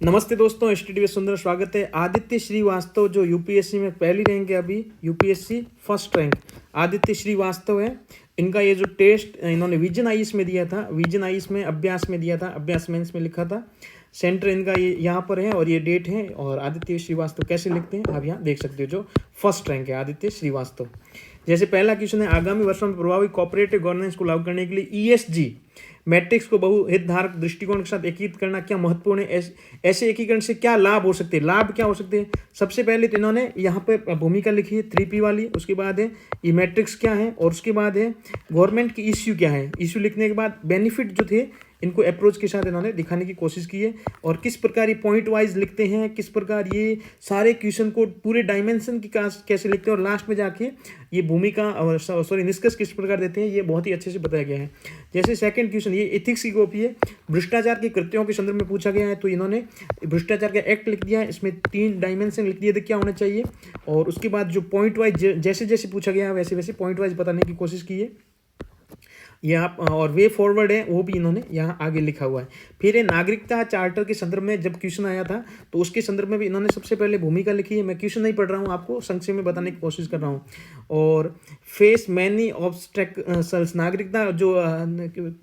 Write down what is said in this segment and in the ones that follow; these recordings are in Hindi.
नमस्ते दोस्तों, स्टडी में सुंदर स्वागत है। आदित्य श्रीवास्तव जो यूपीएससी में पहली रैंक है, अभी UPSC first rank Aditya Shrivastava है। इनका ये जो टेस्ट इन्होंने विजन आईएएस में दिया था, विजन आईएएस में अभ्यास में दिया था, अभ्यास मेंस में लिखा था। सेंटर इनका ये यहाँ पर है और ये डेट है। और आदित्य श्रीवास्तव कैसे लिखते हैं आप यहाँ देख सकते हो। जो फर्स्ट रैंक है आदित्य श्रीवास्तव। जैसे पहला क्वेश्चन है, आगामी वर्षों में प्रभावी कॉर्पोरेटिव गवर्नेंस को लागू करने के लिए ईएसजी मैट्रिक्स को बहुहितधारक दृष्टिकोण के साथ एकीकृत करना क्या महत्वपूर्ण है? ऐसे एकीकरण से क्या लाभ हो सकते हैं? लाभ क्या हो सकते हैं? सबसे पहले तो इन्होंने यहाँ पे भूमिका लिखी है 3P वाली, उसके बाद है ये मैट्रिक्स क्या है, और उसके बाद है गवर्नमेंट की इश्यू क्या है। इश्यू लिखने के बाद बेनिफिट जो थे इनको अप्रोच के साथ इन्होंने दिखाने की कोशिश की है, और किस प्रकार ये पॉइंट वाइज लिखते हैं, किस प्रकार ये सारे क्वेश्चन को पूरे डायमेंशन की कैसे लिखते हैं, और लास्ट में जाके ये भूमिका और निष्कर्ष किस प्रकार देते हैं, ये बहुत ही अच्छे से बताया गया है। जैसे सेकंड क्वेश्चन, ये एथिक्स की कॉपी है, भ्रष्टाचार के कृत्यों के संदर्भ में पूछा गया है। तो इन्होंने भ्रष्टाचार का एक्ट लिख दिया है, इसमें 3 डायमेंशन लिख दिए थे क्या होना चाहिए, और उसके बाद जो पॉइंट वाइज जैसे जैसे पूछा गया है वैसे वैसे पॉइंट वाइज बताने की कोशिश की है। ये आप और वे फॉरवर्ड है वो भी इन्होंने यहाँ आगे लिखा हुआ है। फिर ये नागरिकता चार्टर के संदर्भ में जब क्वेश्चन आया था तो उसके संदर्भ में भी इन्होंने सबसे पहले भूमिका लिखी है। मैं क्वेश्चन नहीं पढ़ रहा हूँ, आपको संक्षेप में बताने की कोशिश कर रहा हूँ। और फेस मैनी ऑब्स्टेकल्स, नागरिकता जो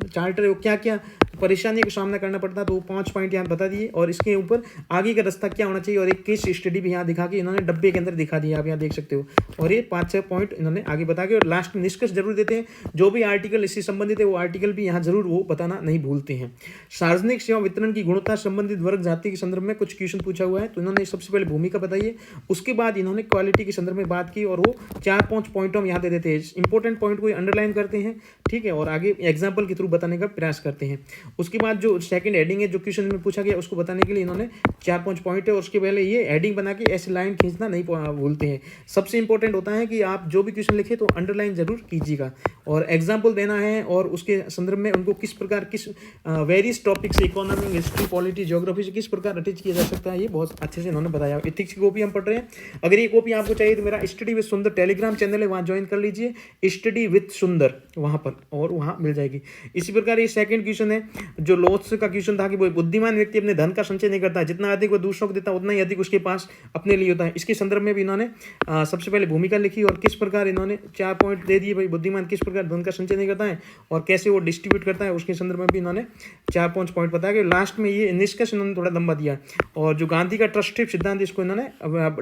चार्टर है वो क्या क्या परेशानी का सामना करना पड़ता है, तो वो 5 पॉइंट यहाँ बता दिए, और इसके ऊपर आगे का रास्ता क्या होना चाहिए, और एक केस स्टडी भी यहाँ दिखा के इन्होंने डब्बे के अंदर दिखा दिया, आप यहाँ देख सकते हो। और ये 5-6 पॉइंट इन्होंने आगे बता के, और लास्ट में निष्कर्ष जरूर देते हैं। जो भी आर्टिकल इससे संबंधित है वो आर्टिकल भी यहाँ जरूर वो बताना नहीं भूलते हैं। सार्वजनिक सेवा वितरण की गुणवत्ता संबंधित वर्ग जाति के संदर्भ में कुछ क्वेश्चन पूछा हुआ है, तो इन्होंने सबसे पहले भूमिका बताई है, उसके बाद इन्होंने क्वालिटी के संदर्भ में बात की, और वो 4-5 पॉइंट हम यहाँ दे देते हैं। इंपॉर्टेंट पॉइंट को अंडरलाइन करते हैं, ठीक है, और आगे एग्जाम्पल के थ्रू बताने का प्रयास करते हैं। उसके बाद जो सेकंड हेडिंग है जो क्वेश्चन में पूछा गया उसको बताने के लिए इन्होंने 4-5 पॉइंट है, और उसके पहले ये हेडिंग बना के ऐसे लाइन खींचना नहीं भूलते हैं। सबसे इंपॉर्टेंट होता है कि आप जो भी क्वेश्चन लिखे तो अंडरलाइन जरूर कीजिएगा, और एग्जाम्पल देना है, और उसके संदर्भ में उनको किस प्रकार किस various topics economy, history, polity, geography से किस प्रकार अटैच किया जा सकता है, ये बहुत अच्छे से इन्होंने बताया। एथिक्स की कॉपी हम पढ़ रहे हैं। अगर ये कॉपी आपको चाहिए तो मेरा स्टडी विद सुंदर टेलीग्राम चैनल है, वहाँ ज्वाइन कर लीजिए, स्टडी विद सुंदर वहाँ पर, और वहाँ मिल जाएगी। इसी प्रकार ये सेकंड क्वेश्चन है जो लोत्स का क्वेश्चन था कि वो बुद्धिमान व्यक्ति अपने धन का संचय नहीं करता, जितना अधिक वो दूसरों को देता उतना ही अधिक उसके पास अपने लिए होता है। इसके संदर्भ में भी इन्होंने सबसे पहले भूमिका लिखी, और किस प्रकार इन्होंने 4 पॉइंट दे दिए, भाई बुद्धिमान किस प्रकार धन का संचय नहीं करता है और कैसे वो डिस्ट्रीब्यूट करता है, उसके संदर्भ में भी इन्होंने 4-5 पॉइंट बताया। लास्ट में ये निष्कर्ष इन्होंने थोड़ा लंबा दिया, और जो गांधी का ट्रस्टी सिद्धांत इसको इन्होंने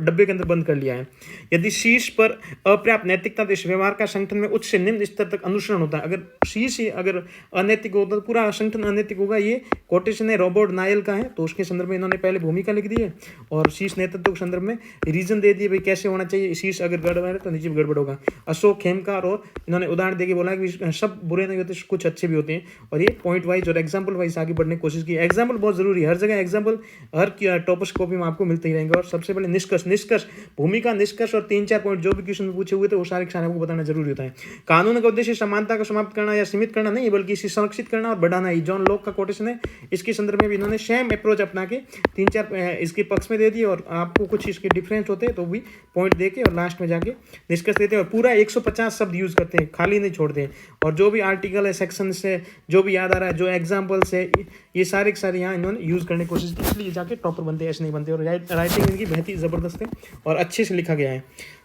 डब्बे के अंदर बंद कर लिया है। यदि शीर्ष पर अपर्याप्त नैतिकता तो इस व्यवहार का संगठन में उच्च से निम्न स्तर तक अनुसरण होता है। अगर शीर्ष अगर अनैतिक होता तो पूरा संगठन अनैतिक होगा। ये कोटेशन है रॉबर्ट नायल का है, तो उसके संदर्भ में इन्होंने पहले भूमिका लिख दी है, और शीर्ष नेतृत्व के संदर्भ में रीजन दे दिए भाई कैसे होना चाहिए। शीर्ष अगर गड़बड़ है तो नीचे भी गड़बड़ होगा। अशोक खेमकार, और इन्होंने उदाहरण देके बोला कि सब बुरे नहीं होते, कुछ अच्छे भी होते हैं, और ये पॉइंट वाइज और एग्जाम्पल वाइज आगे बढ़ने की कोशिश की। एग्जाम्पल बहुत जरूरी है, हर जगह एग्जाम्पल हर टॉपर्स कॉपी में आपको मिलते ही रहेंगे। और सबसे पहले निष्कर्ष भूमिका, निष्कर्ष और 3-4 पॉइंट जो भी क्वेश्चन में पूछे हुए थे वो सारे आपको बताना जरूरी होता है। कानून का उद्देश्य समानता को समाप्त करना या सीमित करना नहीं, बल्कि इसे संरक्षित करना और बढ़ाना ही जॉन लॉक का कोटेशन है। इसके संदर्भ में भी इन्होंने सेम अप्रोच अपना के 3-4 इसके पक्ष में दे दिए, और आपको कुछ इसके डिफरेंस होते हैं तो भी पॉइंट दे के और लास्ट में जाके निष्कर्ष देते हैं, और पूरा 150 शब्द यूज करते हैं, खाली नहीं छोड़ते हैं। और जो भी आर्टिकल है, सेक्शन से जो भी याद आ रहा है, जो एग्जाम्पल्स है, ये सारे के सारे यहाँ इन्होंने यूज करने की कोशिश की, इसलिए जाके टॉपर बनते हैं, ऐसे नहीं बनते। और राइटिंग इनकी बहुत ही जबरदस्त है और अच्छे से लिखा गया है।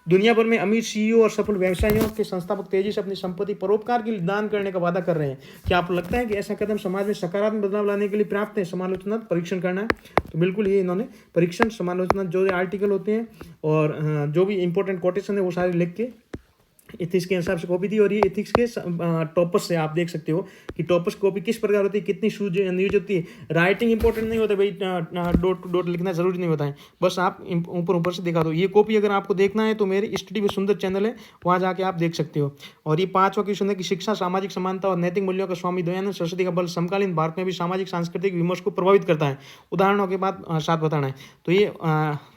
दुनिया भर में अमीर सीईओ और सफल व्यवसायियों के संस्थापक तेजी से अपनी संपत्ति परोपकार के लिए दान करने का वादा कर रहे हैं। क्या आपको लगता है कि ऐसा कदम समाज में सकारात्मक बदलाव लाने के लिए पर्याप्त है? समालोचना परीक्षण करना है, तो बिल्कुल ये इन्होंने परीक्षण, समालोचना जो आर्टिकल होते हैं और जो भी इंपॉर्टेंट कोटेशन है वो सारे लिख के एथिक्स के हिसाब से कॉपी दी। और ये एथिक्स के टॉपर्स से आप देख सकते हो कि टॉपर्स की कॉपी किस प्रकार होती है, कितनी न्यूज होती है। राइटिंग इंपॉर्टेंट नहीं होता भाई, डॉट टू डॉट लिखना जरूरी नहीं होता है, बस आप ऊपर से दिखा दो। ये कॉपी अगर आपको देखना है तो मेरी स्टडी में सुंदर चैनल है, वहाँ जाके आप देख सकते हो। और ये 5वां क्वेश्चन है कि शिक्षा, सामाजिक समानता और नैतिक मूल्यों का स्वामी दयानंद सरस्वती का बल समकालीन भारत में भी सामाजिक सांस्कृतिक विमर्श को प्रभावित करता है, उदाहरणों के बाद साथ बताना है। तो ये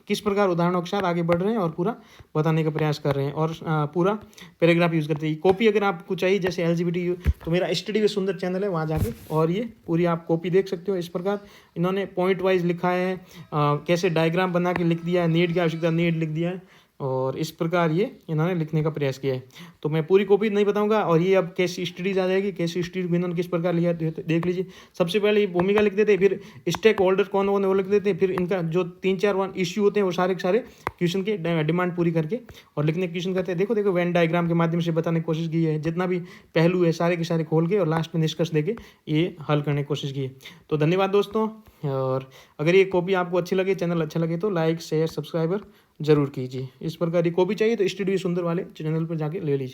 किस प्रकार उदाहरणों के साथ आगे बढ़ रहे हैं और पूरा बताने का प्रयास कर रहे हैं, और पूरा पैराग्राफ यूज करते हैं। कॉपी अगर आपको चाहिए जैसे LGBT तो मेरा स्टडी में सुंदर चैनल है, वहाँ जाके और ये पूरी आप कॉपी देख सकते हो। इस प्रकार इन्होंने पॉइंट वाइज लिखा है, कैसे डायग्राम बना के लिख दिया है, नीड की आवश्यकता नीड लिख दिया है, और इस प्रकार ये इन्होंने लिखने का प्रयास किया है। तो मैं पूरी कॉपी नहीं बताऊंगा। और ये अब केस स्टडीज आ जाएगी, केस स्टडी को इन्होंने किस प्रकार लिया देख लीजिए। सबसे पहले ये भूमिका लिख देते हैं, फिर स्टेक होल्डर कौन कौन है वो लिख देते हैं, फिर इनका जो 3-4 इश्यू होते हैं वो सारे के सारे क्वेश्चन के डिमांड पूरी करके और लिखने के क्वेश्चन करते हैं। देखो देखो वेन डायग्राम के माध्यम से बताने की कोशिश की है, जितना भी पहलू है सारे के सारे खोल के और लास्ट में निष्कर्ष देके ये हल करने की कोशिश की है। तो धन्यवाद दोस्तों। और अगर ये कॉपी आपको अच्छी लगे, चैनल अच्छा लगे तो लाइक शेयर सब्सक्राइबर जरूर कीजिए। इस प्रकार की कॉपी चाहिए तो स्टूडियो सुंदर वाले चैनल पर जाके ले लीजिए।